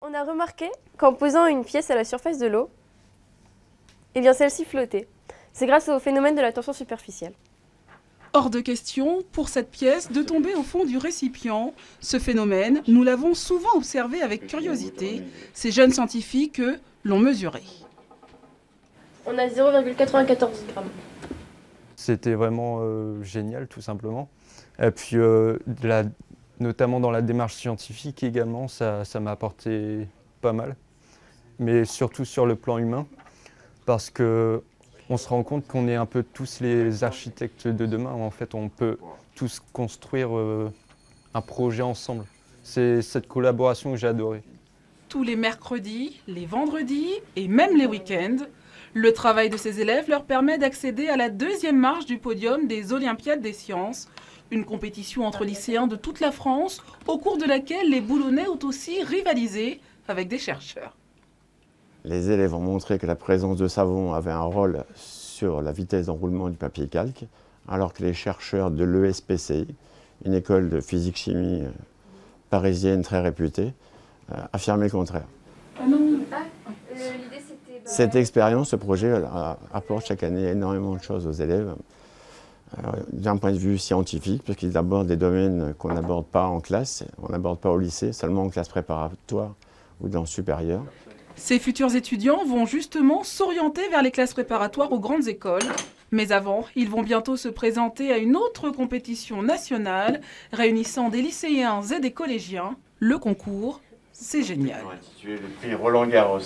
On a remarqué qu'en posant une pièce à la surface de l'eau, eh bien celle-ci flottait. C'est grâce au phénomène de la tension superficielle. Hors de question, pour cette pièce, de tomber au fond du récipient. Ce phénomène, nous l'avons souvent observé avec curiosité. Ces jeunes scientifiques l'ont mesuré. On a 0,94 grammes. C'était vraiment génial, tout simplement. Et puis, notamment dans la démarche scientifique également, ça m'a apporté pas mal. Mais surtout sur le plan humain, parce qu'on se rend compte qu'on est un peu tous les architectes de demain. En fait, on peut tous construire un projet ensemble. C'est cette collaboration que j'ai adorée. Tous les mercredis, les vendredis et même les week-ends, le travail de ces élèves leur permet d'accéder à la deuxième marche du podium des Olympiades des sciences, une compétition entre lycéens de toute la France, au cours de laquelle les Boulonnais ont aussi rivalisé avec des chercheurs. Les élèves ont montré que la présence de savon avait un rôle sur la vitesse d'enroulement du papier calque, alors que les chercheurs de l'ESPCI, une école de physique-chimie parisienne très réputée, affirmaient le contraire. Cette expérience, ce projet apporte chaque année énormément de choses aux élèves. D'un point de vue scientifique, parce qu'ils abordent des domaines qu'on n'aborde pas en classe, on n'aborde pas au lycée, seulement en classe préparatoire ou dans le supérieur. Ces futurs étudiants vont justement s'orienter vers les classes préparatoires aux grandes écoles. Mais avant, ils vont bientôt se présenter à une autre compétition nationale réunissant des lycéens et des collégiens. Le concours, c'est génial. Intitulé le prix Roland Garros.